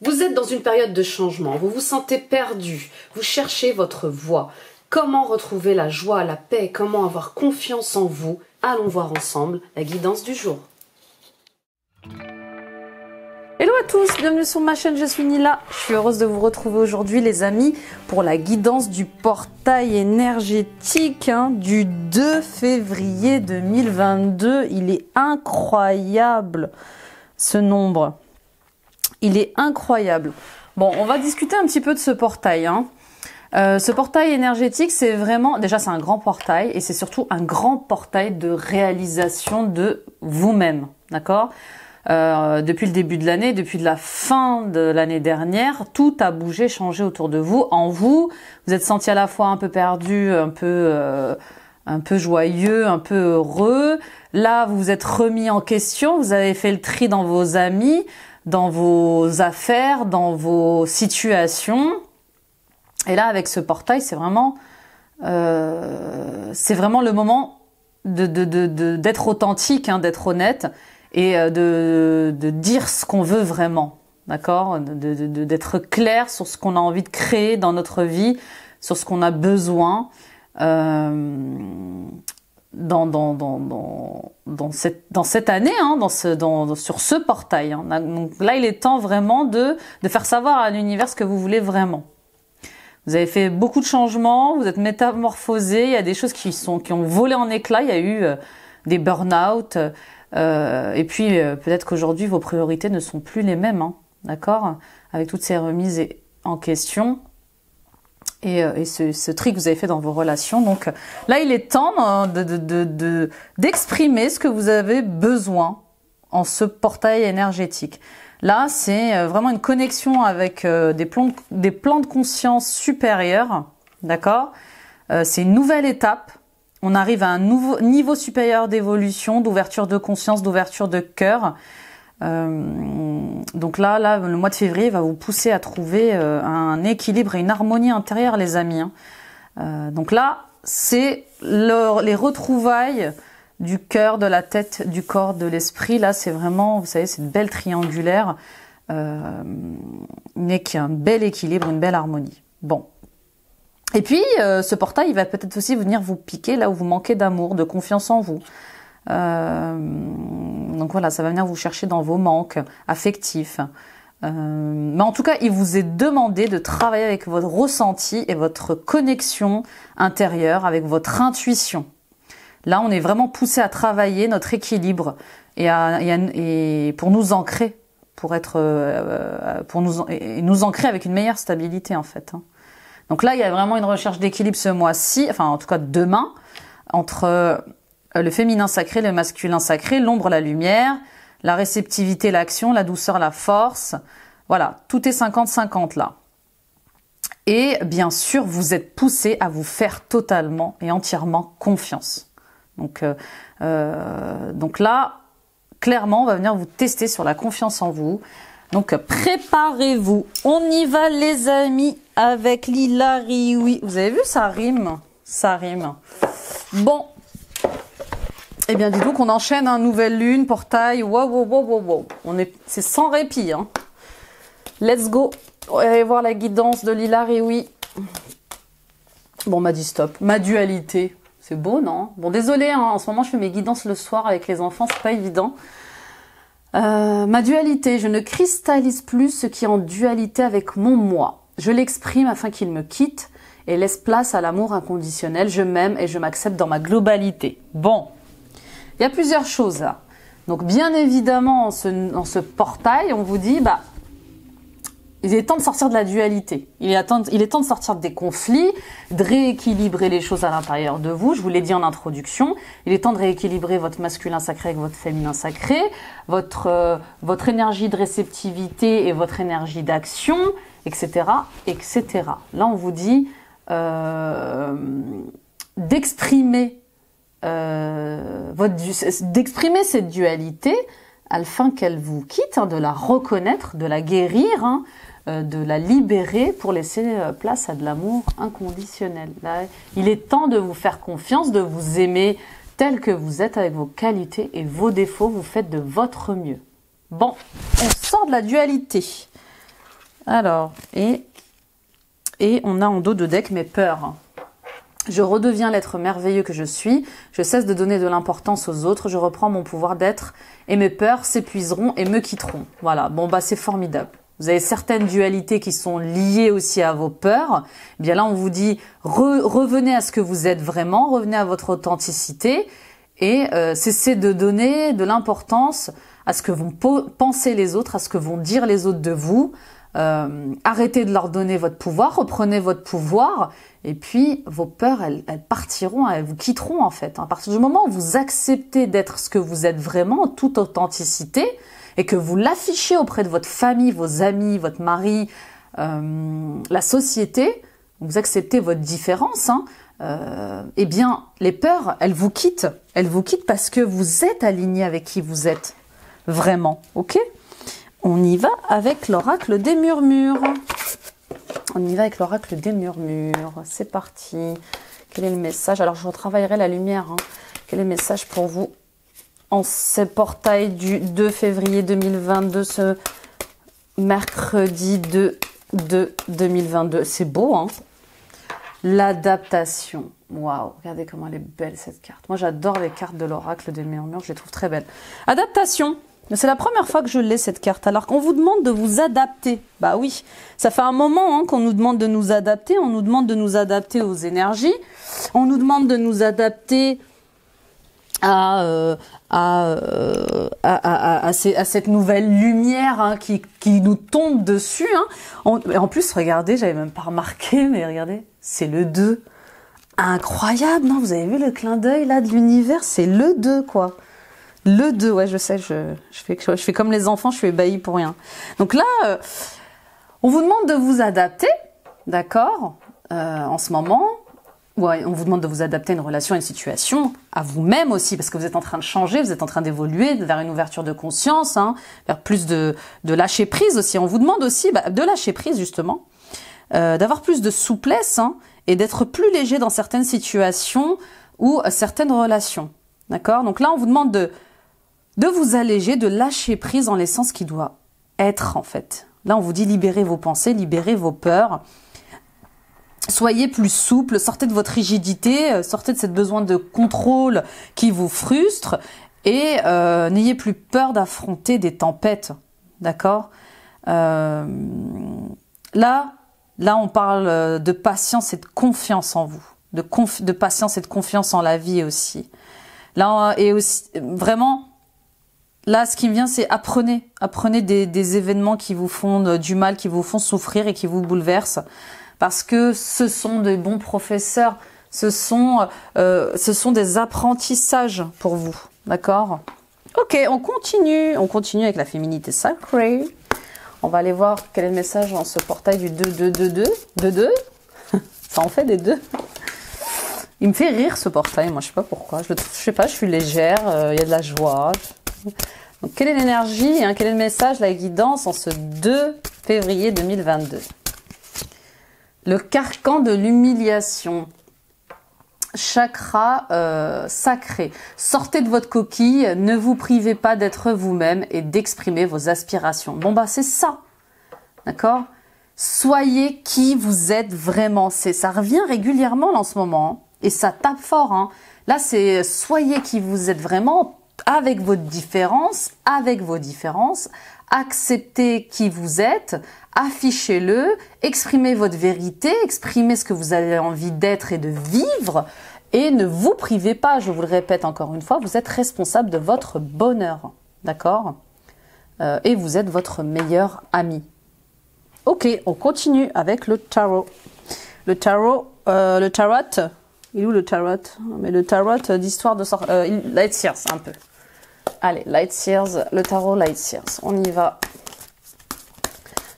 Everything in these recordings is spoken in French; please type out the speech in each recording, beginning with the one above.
Vous êtes dans une période de changement, vous vous sentez perdu, vous cherchez votre voie. Comment retrouver la joie, la paix, comment avoir confiance en vous? Allons voir ensemble la guidance du jour. Hello à tous, bienvenue sur ma chaîne, je suis Nila. Je suis heureuse de vous retrouver aujourd'hui les amis pour la guidance du portail énergétique du 2 février 2022. Il est incroyable ce nombre, il est incroyable. Bon, on va discuter un petit peu de ce portail. Ce portail énergétique, c'est vraiment, déjà c'est un grand portail et c'est surtout un grand portail de réalisation de vous-même, d'accord ? Depuis le début de l'année, depuis la fin de l'année dernière, tout a bougé, changé autour de vous. En vous, vous êtes senti à la fois un peu perdu, un peu joyeux, un peu heureux. Là, vous vous êtes remis en question, vous avez fait le tri dans vos amis, dans vos affaires, dans vos situations. Et là, avec ce portail, c'est vraiment le moment d'être authentique, d'être honnête. Et de dire ce qu'on veut vraiment, d'accord, d'être clair sur ce qu'on a envie de créer dans notre vie, sur ce qu'on a besoin dans cette année, sur ce portail. Donc là, il est temps vraiment de faire savoir à l'univers ce que vous voulez vraiment. Vous avez fait beaucoup de changements, vous êtes métamorphosé, il y a des choses qui ont volé en éclats, il y a eu des burn-out. Et puis peut-être qu'aujourd'hui vos priorités ne sont plus les mêmes, d'accord, avec toutes ces remises en question et ce tri que vous avez fait dans vos relations. Donc là, il est temps d'exprimer ce que vous avez besoin en ce portail énergétique. Là, c'est vraiment une connexion avec des plans de conscience supérieurs, d'accord. C'est une nouvelle étape. On arrive à un nouveau niveau supérieur d'évolution, d'ouverture de conscience, d'ouverture de cœur. Donc là, le mois de février va vous pousser à trouver un équilibre et une harmonie intérieure, les amis. Donc là, c'est les retrouvailles du cœur, de la tête, du corps, de l'esprit. Là, c'est vraiment, vous savez, cette belle triangulaire, mais qui a un bel équilibre, une belle harmonie. Bon. Et puis, ce portail, il va peut-être aussi venir vous piquer là où vous manquez d'amour, de confiance en vous. Donc voilà, ça va venir vous chercher dans vos manques affectifs. Mais en tout cas, il vous est demandé de travailler avec votre ressenti et votre connexion intérieure, avec votre intuition. Là, on est vraiment poussé à travailler notre équilibre et pour nous ancrer, nous ancrer avec une meilleure stabilité en fait. Donc là, il y a vraiment une recherche d'équilibre ce mois-ci, enfin en tout cas demain, entre le féminin sacré, le masculin sacré, l'ombre, la lumière, la réceptivité, l'action, la douceur, la force. Voilà, tout est 50-50 là. Et bien sûr, vous êtes poussé à vous faire totalement et entièrement confiance. Donc là, clairement, on va venir vous tester sur la confiance en vous. Donc préparez-vous, on y va les amis avec l'Hilary, oui. Vous avez vu, ça rime, ça rime. Bon, eh bien dis donc, on enchaîne nouvelle lune, portail, wow. C'est sans répit, Let's go, on va aller voir la guidance de l'Hilary, oui. Bon, on m'a dit stop, ma dualité, c'est beau, non? Bon, désolé, en ce moment je fais mes guidances le soir avec les enfants, c'est pas évident. Ma dualité, je ne cristallise plus ce qui est en dualité avec mon moi. Je l'exprime afin qu'il me quitte et laisse place à l'amour inconditionnel. Je m'aime et je m'accepte dans ma globalité. Bon, il y a plusieurs choses là. Donc bien évidemment, dans ce portail, on vous dit, il est temps de sortir de la dualité. Il est temps de sortir des conflits, de rééquilibrer les choses à l'intérieur de vous. Je vous l'ai dit en introduction. Il est temps de rééquilibrer votre masculin sacré avec votre féminin sacré, votre énergie de réceptivité et votre énergie d'action, etc., etc. Là, on vous dit d'exprimer cette dualité afin qu'elle vous quitte, de la reconnaître, de la guérir, de la libérer pour laisser place à de l'amour inconditionnel. Là, il est temps de vous faire confiance, de vous aimer tel que vous êtes avec vos qualités et vos défauts. Vous faites de votre mieux. Bon, on sort de la dualité. Alors, et on a en dos de deck mes peurs. Je redeviens l'être merveilleux que je suis. Je cesse de donner de l'importance aux autres. Je reprends mon pouvoir d'être et mes peurs s'épuiseront et me quitteront. Voilà, bon bah c'est formidable. Vous avez certaines dualités qui sont liées aussi à vos peurs. Eh bien là, on vous dit, revenez à ce que vous êtes vraiment, revenez à votre authenticité et cessez de donner de l'importance à ce que vont penser les autres, à ce que vont dire les autres de vous. Arrêtez de leur donner votre pouvoir, reprenez votre pouvoir et puis vos peurs, elles partiront, elles vous quitteront en fait. À partir du moment où vous acceptez d'être ce que vous êtes vraiment, en toute authenticité, et que vous l'affichez auprès de votre famille, vos amis, votre mari, la société, vous acceptez votre différence, eh bien, les peurs, elles vous quittent parce que vous êtes aligné avec qui vous êtes vraiment, ok? On y va avec l'oracle des murmures. On y va avec l'oracle des murmures. C'est parti. Quel est le message? Alors, je retravaillerai la lumière. Quel est le message pour vous en ce portail du 2 février 2022, ce mercredi 2 2022. C'est beau, hein? L'adaptation. Waouh, regardez comment elle est belle cette carte. Moi, j'adore les cartes de l'oracle des murmures, je les trouve très belles. Adaptation. C'est la première fois que je l'ai cette carte, alors qu'on vous demande de vous adapter. Bah oui, ça fait un moment qu'on nous demande de nous adapter, on nous demande de nous adapter aux énergies, on nous demande de nous adapter à cette nouvelle lumière qui nous tombe dessus. En plus, regardez, j'avais même pas remarqué, mais regardez, c'est le 2. Incroyable, non? Vous avez vu le clin d'œil là de l'univers? C'est le 2, quoi. Le 2, ouais, je sais, je fais comme les enfants, je suis ébahie pour rien. Donc là, on vous demande de vous adapter, d'accord, en ce moment. Ouais, on vous demande de vous adapter à une relation, à une situation, à vous-même aussi, parce que vous êtes en train de changer, vous êtes en train d'évoluer vers une ouverture de conscience, vers plus de lâcher prise aussi. On vous demande aussi de lâcher prise, justement, d'avoir plus de souplesse et d'être plus léger dans certaines situations ou certaines relations. D'accord? Donc là, on vous demande de vous alléger, de lâcher prise en laissant ce qui doit être, en fait. Là, on vous dit libérez vos pensées, libérez vos peurs. Soyez plus souple, sortez de votre rigidité, sortez de ce besoin de contrôle qui vous frustre et n'ayez plus peur d'affronter des tempêtes. D'accord? Là, on parle de patience et de confiance en vous. De patience et de confiance en la vie aussi. Là, et aussi, vraiment, là, ce qui me vient, c'est apprenez des événements qui vous font du mal, qui vous font souffrir et qui vous bouleversent. Parce que ce sont des bons professeurs, ce sont des apprentissages pour vous, d'accord? Ok, on continue avec la féminité sacrée. On va aller voir quel est le message dans ce portail du 2-2-2-2. Ça en fait des deux. Il me fait rire ce portail, moi je sais pas pourquoi. Je sais pas, je suis légère, il y a de la joie. Donc quelle est l'énergie, quel est le message, la guidance en ce 2 février 2022? Le carcan de l'humiliation. Chakra sacré. Sortez de votre coquille, ne vous privez pas d'être vous-même et d'exprimer vos aspirations. Bon bah c'est ça, d'accord? Soyez qui vous êtes vraiment. Ça revient régulièrement en ce moment et ça tape fort. Là c'est soyez qui vous êtes vraiment avec votre différence, avec vos différences. Acceptez qui vous êtes, affichez-le, exprimez votre vérité, exprimez ce que vous avez envie d'être et de vivre et ne vous privez pas, je vous le répète encore une fois, vous êtes responsable de votre bonheur, d'accord? Et vous êtes votre meilleur ami. Ok, on continue avec le tarot. Le tarot, il est où le tarot? Mais le tarot d'histoire de sort, Light Seers un peu. Allez, Light Seers, le tarot Light Seers. On y va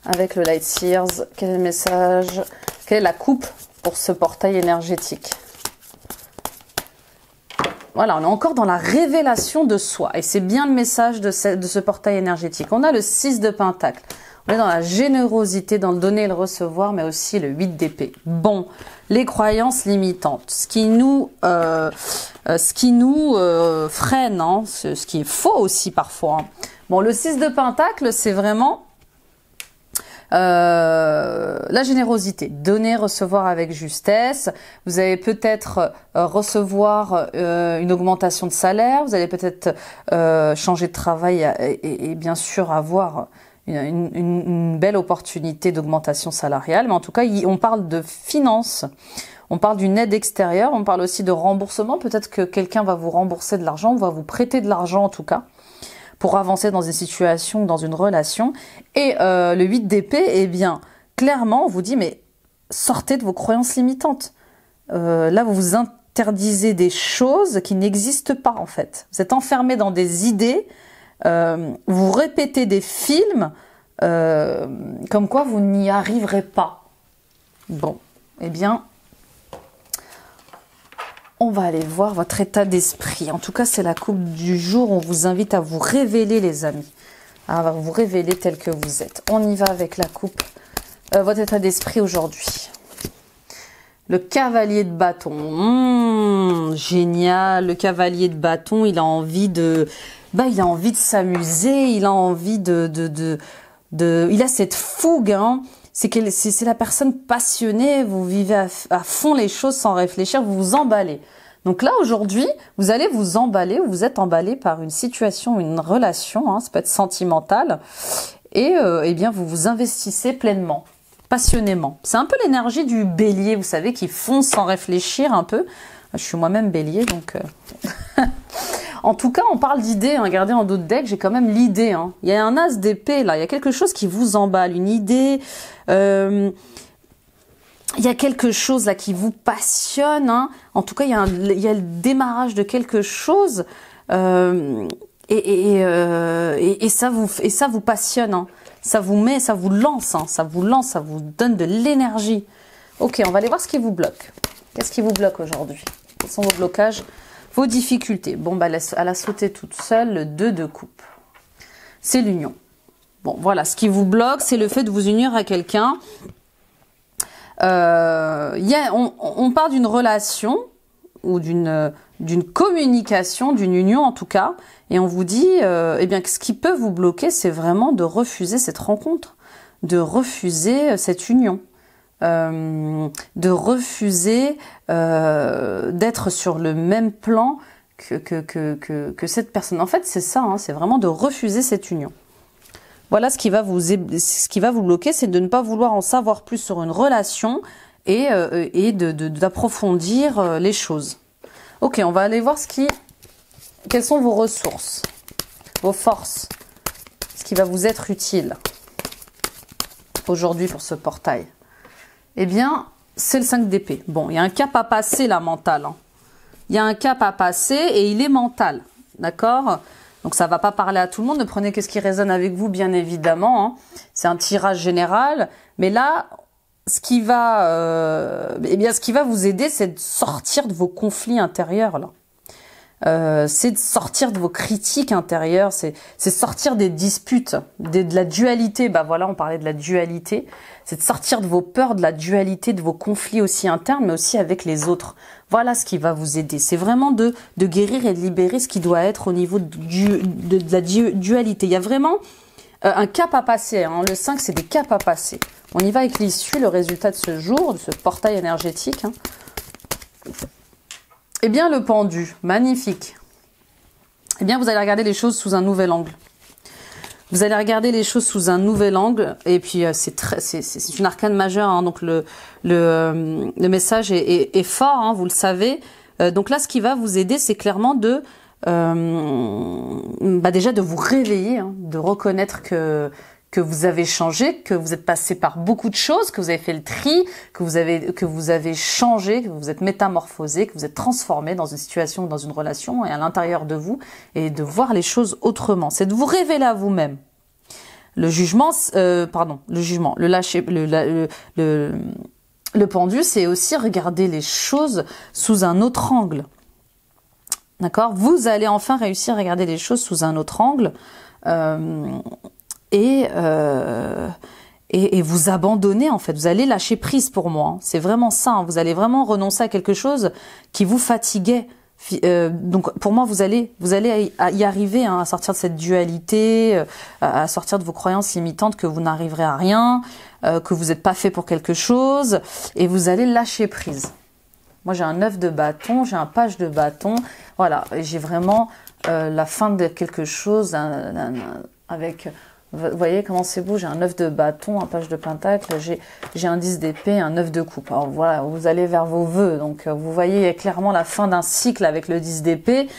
avec le Light Seers. Quel est le message? Quelle est la coupe pour ce portail énergétique? Voilà, on est encore dans la révélation de soi. Et c'est bien le message de ce portail énergétique. On a le 6 de Pentacle. On est dans la générosité, dans le donner et le recevoir, mais aussi le 8 d'épée. Bon, les croyances limitantes, ce qui nous freine, ce qui est faux aussi parfois. Bon, le 6 de Pentacle, c'est vraiment La générosité, donner, recevoir avec justesse. Vous allez peut-être recevoir une augmentation de salaire. Vous allez peut-être changer de travail et bien sûr avoir une belle opportunité d'augmentation salariale. Mais en tout cas, on parle de finances. On parle d'une aide extérieure. On parle aussi de remboursement. Peut-être que quelqu'un va vous rembourser de l'argent, va vous prêter de l'argent en tout cas, pour avancer dans une situation, dans une relation. Et le 8 d'épée, eh bien, clairement, on vous dit, mais sortez de vos croyances limitantes. Là, vous vous interdisez des choses qui n'existent pas, en fait. Vous êtes enfermé dans des idées, vous répétez des films, comme quoi vous n'y arriverez pas. Bon, eh bien, on va aller voir votre état d'esprit. En tout cas, c'est la coupe du jour. On vous invite à vous révéler, les amis. À vous révéler tel que vous êtes. On y va avec la coupe. Votre état d'esprit aujourd'hui. Le cavalier de bâton. Génial. Le cavalier de bâton, il a envie de... il a envie de s'amuser. Il a envie il a cette fougue, hein. C'est la personne passionnée, vous vivez à fond les choses sans réfléchir, vous vous emballez. Donc là, aujourd'hui, vous allez vous emballer, vous êtes emballé par une situation, une relation, hein, ça peut être sentimental, et eh bien, vous vous investissez pleinement, passionnément. C'est un peu l'énergie du bélier, vous savez, qui fonce sans réfléchir un peu. Je suis moi-même bélier, donc... En tout cas, on parle d'idées. Hein. Regardez en d'autres decks, j'ai quand même l'idée. Hein. Il y a un as d'épée là. Il y a quelque chose qui vous emballe, une idée. Il y a quelque chose là qui vous passionne. Hein. En tout cas, il y a le démarrage de quelque chose et ça vous passionne. Hein. Ça vous met, ça vous lance. Hein. Ça vous lance, ça vous donne de l'énergie. Ok, on va aller voir ce qui vous bloque. Qu'est-ce qui vous bloque aujourd'hui? Quels sont vos blocages? Vos difficultés. Bon, elle a sauté toute seule, le 2 de coupe. C'est l'union. Bon, voilà, ce qui vous bloque, c'est le fait de vous unir à quelqu'un. On parle d'une relation ou d'une communication, d'une union en tout cas, et on vous dit, eh bien, ce qui peut vous bloquer, c'est vraiment de refuser cette rencontre, de refuser cette union. De refuser d'être sur le même plan que cette personne. En fait, c'est ça, hein, c'est vraiment de refuser cette union. Voilà ce qui va vous bloquer, c'est de ne pas vouloir en savoir plus sur une relation et d'approfondir les choses. Ok, on va aller voir quelles sont vos ressources, vos forces, ce qui va vous être utile aujourd'hui pour ce portail. Eh bien, c'est le 5 d'épée. Bon, il y a un cap à passer là, mental. Hein. Il y a un cap à passer et il est mental. D'accord? Donc, ça ne va pas parler à tout le monde. Ne prenez que ce qui résonne avec vous, bien évidemment. Hein. C'est un tirage général. Mais là, ce qui va vous aider, c'est de sortir de vos conflits intérieurs, là. C'est de sortir de vos critiques intérieures, c'est sortir des disputes, de la dualité. Bah voilà, on parlait de la dualité. C'est de sortir de vos peurs, de la dualité, de vos conflits aussi internes, mais aussi avec les autres. Voilà ce qui va vous aider. C'est vraiment de guérir et de libérer ce qui doit être au niveau de la dualité. Il y a vraiment un cap à passer. Hein. Le 5, c'est des caps à passer. On y va avec l'issue, le résultat de ce jour, de ce portail énergétique. Hein. Eh bien, le pendu, magnifique. Eh bien, vous allez regarder les choses sous un nouvel angle. Vous allez regarder les choses sous un nouvel angle. Et puis, c'est une arcane majeure. Hein, donc, le message est fort, hein, vous le savez. Donc là, ce qui va vous aider, c'est clairement déjà de vous réveiller, hein, de reconnaître que vous avez changé, que vous êtes passé par beaucoup de choses, que vous avez fait le tri, que vous avez changé, que vous êtes métamorphosé, que vous êtes transformé dans une situation, dans une relation et à l'intérieur de vous, et de voir les choses autrement. C'est de vous révéler à vous-même. Le jugement, le pendu, c'est aussi regarder les choses sous un autre angle. D'accord? Vous allez enfin réussir à regarder les choses sous un autre angle. Et vous abandonner, en fait. Vous allez lâcher prise pour moi. Hein. C'est vraiment ça. Hein. Vous allez vraiment renoncer à quelque chose qui vous fatiguait Donc pour moi, vous allez y arriver hein, à sortir de cette dualité, à sortir de vos croyances limitantes que vous n'arriverez à rien, que vous n'êtes pas fait pour quelque chose, et vous allez lâcher prise. Moi, j'ai un 9 de bâton, j'ai un page de bâton. Voilà, j'ai vraiment la fin de quelque chose avec... Vous voyez comment c'est beau, j'ai un 9 de bâton, un page de pentacle, j'ai un 10 d'épée, un 9 de coupe. Alors voilà, vous allez vers vos vœux. Donc vous voyez clairement la fin d'un cycle avec le 10 d'épée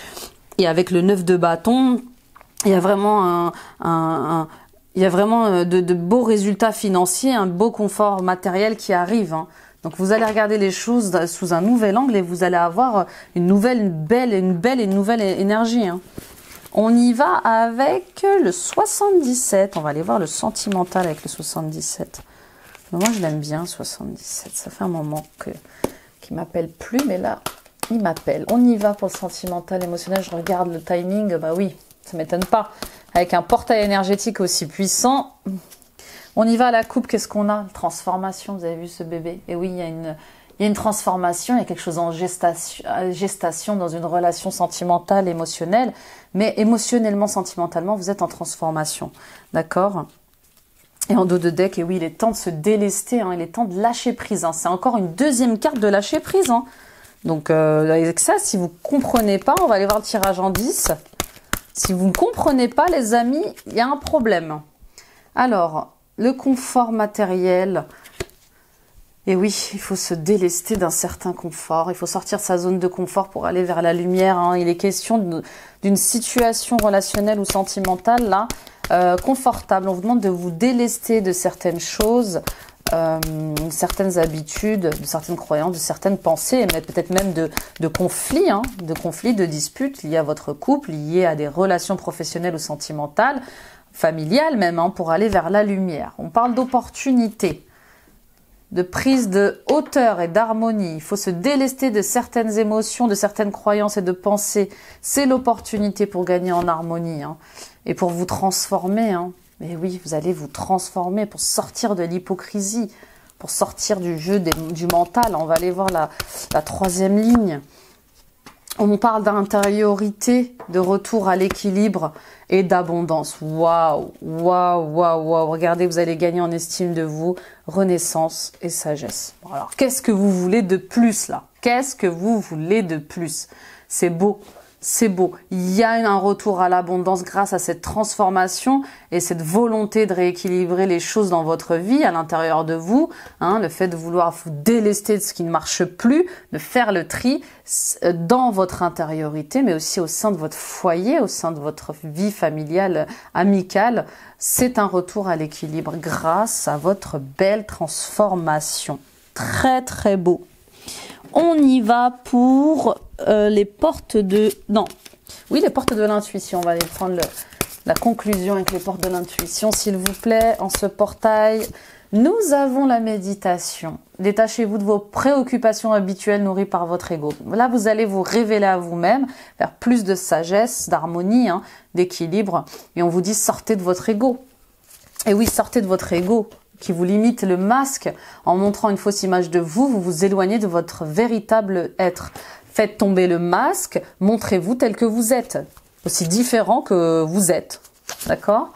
et avec le 9 de bâton. Il y a vraiment de beaux résultats financiers, un beau confort matériel qui arrive. Hein. Donc vous allez regarder les choses sous un nouvel angle et vous allez avoir une belle énergie. Hein. On y va avec le 77. On va aller voir le sentimental avec le 77. Moi, je l'aime bien, 77. Ça fait un moment qu'il m'appelle plus, mais là, il m'appelle. On y va pour le sentimental, émotionnel. Je regarde le timing. Bah oui, ça m'étonne pas. Avec un portail énergétique aussi puissant. On y va à la coupe. Qu'est-ce qu'on a? Transformation. Vous avez vu ce bébé? Et oui, il y a une transformation, il y a quelque chose en gestation dans une relation sentimentale, émotionnelle, mais émotionnellement, sentimentalement, vous êtes en transformation, d'accord? Et en dos de deck, et oui, il est temps de se délester, hein, il est temps de lâcher prise, hein. C'est encore une deuxième carte de lâcher prise, hein. Donc avec ça, si vous ne comprenez pas, on va aller voir le tirage en 10. Si vous ne comprenez pas, les amis, il y a un problème. Alors, le confort matériel... Et oui, il faut se délester d'un certain confort, il faut sortir de sa zone de confort pour aller vers la lumière. Hein. Il est question d'une situation relationnelle ou sentimentale là, confortable. On vous demande de vous délester de certaines choses, certaines habitudes, de certaines croyances, de certaines pensées, et peut-être même de conflits, hein, de disputes liées à votre couple, liées à des relations professionnelles ou sentimentales, familiales même, hein, pour aller vers la lumière. On parle d'opportunités, de prise de hauteur et d'harmonie. Il faut se délester de certaines émotions, de certaines croyances et de pensées. C'est l'opportunité pour gagner en harmonie, hein, et pour vous transformer. Hein. Et oui, vous allez vous transformer pour sortir de l'hypocrisie, pour sortir du jeu du mental. On va aller voir la troisième ligne. On parle d'intériorité, de retour à l'équilibre et d'abondance. Waouh, waouh, waouh, waouh. Regardez, vous allez gagner en estime de vous, renaissance et sagesse. Bon, alors, qu'est-ce que vous voulez de plus là? Qu'est-ce que vous voulez de plus? C'est beau. C'est beau. Il y a un retour à l'abondance grâce à cette transformation et cette volonté de rééquilibrer les choses dans votre vie, à l'intérieur de vous. Hein, le fait de vouloir vous délester de ce qui ne marche plus, de faire le tri dans votre intériorité, mais aussi au sein de votre foyer, au sein de votre vie familiale, amicale. C'est un retour à l'équilibre grâce à votre belle transformation. Très, très beau. On y va pour les portes de... Non. Oui, les portes de l'intuition. On va aller prendre la conclusion avec les portes de l'intuition, s'il vous plaît. En ce portail, nous avons la méditation. Détachez-vous de vos préoccupations habituelles nourries par votre ego. Là, vous allez vous révéler à vous-même, faire plus de sagesse, d'harmonie, hein, d'équilibre. Et on vous dit, sortez de votre ego. Et oui, sortez de votre ego qui vous limite le masque en montrant une fausse image de vous, vous vous éloignez de votre véritable être. Faites tomber le masque, montrez-vous tel que vous êtes, aussi différent que vous êtes, d'accord?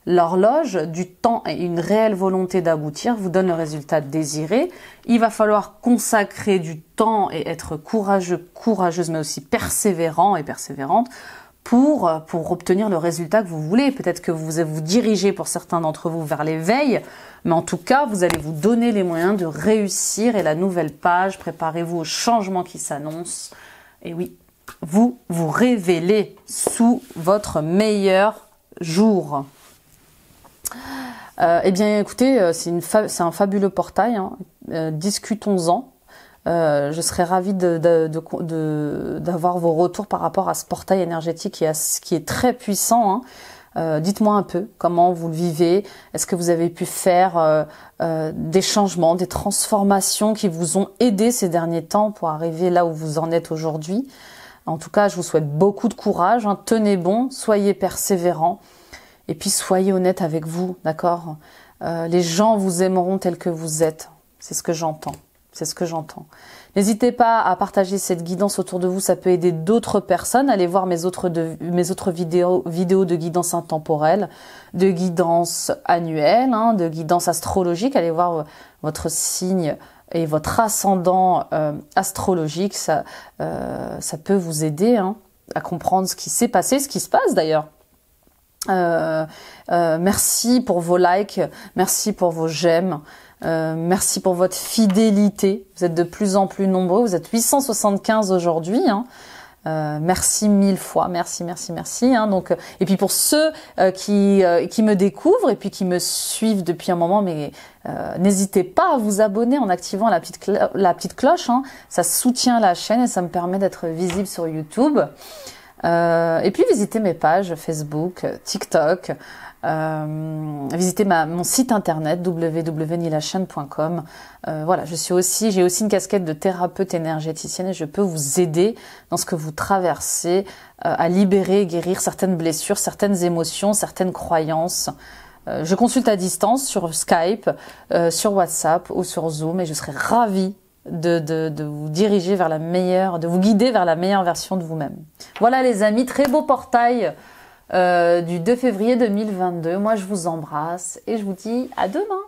L'horloge du temps et une réelle volonté d'aboutir vous donne le résultat désiré. Il va falloir consacrer du temps et être courageux, courageuse, mais aussi persévérant et persévérante pour obtenir le résultat que vous voulez. Peut-être que vous dirigez pour certains d'entre vous vers l'éveil, mais en tout cas, vous allez vous donner les moyens de réussir. Et la nouvelle page, préparez-vous au changement qui s'annonce. Et oui, vous vous révélez sous votre meilleur jour. Eh bien, écoutez, c'est un fabuleux portail. Hein. Discutons-en. Je serais ravie d'avoir vos retours par rapport à ce portail énergétique qui est très puissant. Hein. Dites-moi un peu comment vous le vivez. Est-ce que vous avez pu faire des changements, des transformations qui vous ont aidé ces derniers temps pour arriver là où vous en êtes aujourd'hui? En tout cas, je vous souhaite beaucoup de courage. Hein. Tenez bon, soyez persévérants et puis soyez honnête avec vous, d'accord? Les gens vous aimeront tel que vous êtes. C'est ce que j'entends. C'est ce que j'entends. N'hésitez pas à partager cette guidance autour de vous, ça peut aider d'autres personnes. Allez voir mes autres vidéos de guidance intemporelle, de guidance annuelle, hein, de guidance astrologique. Allez voir votre signe et votre ascendant astrologique. Ça peut vous aider hein, à comprendre ce qui s'est passé, ce qui se passe d'ailleurs. Merci pour vos likes, merci pour vos j'aime. Merci pour votre fidélité. Vous êtes de plus en plus nombreux. Vous êtes 875 aujourd'hui. Hein. Merci 1000 fois. Merci, merci, merci. Hein. Donc, et puis pour ceux qui me découvrent et puis qui me suivent depuis un moment, mais n'hésitez pas à vous abonner en activant la petite cloche. Hein. Ça soutient la chaîne et ça me permet d'être visible sur YouTube. Et puis visitez mes pages Facebook, TikTok. Visitez mon site internet www.nilachaine.com. Voilà, j'ai aussi une casquette de thérapeute énergéticienne et je peux vous aider dans ce que vous traversez à libérer et guérir certaines blessures, certaines émotions, certaines croyances. Je consulte à distance sur Skype, sur WhatsApp ou sur Zoom et je serai ravie de vous diriger vers de vous guider vers la meilleure version de vous-même. Voilà les amis, très beau portail du 2 février 2022. Moi, je vous embrasse et je vous dis à demain.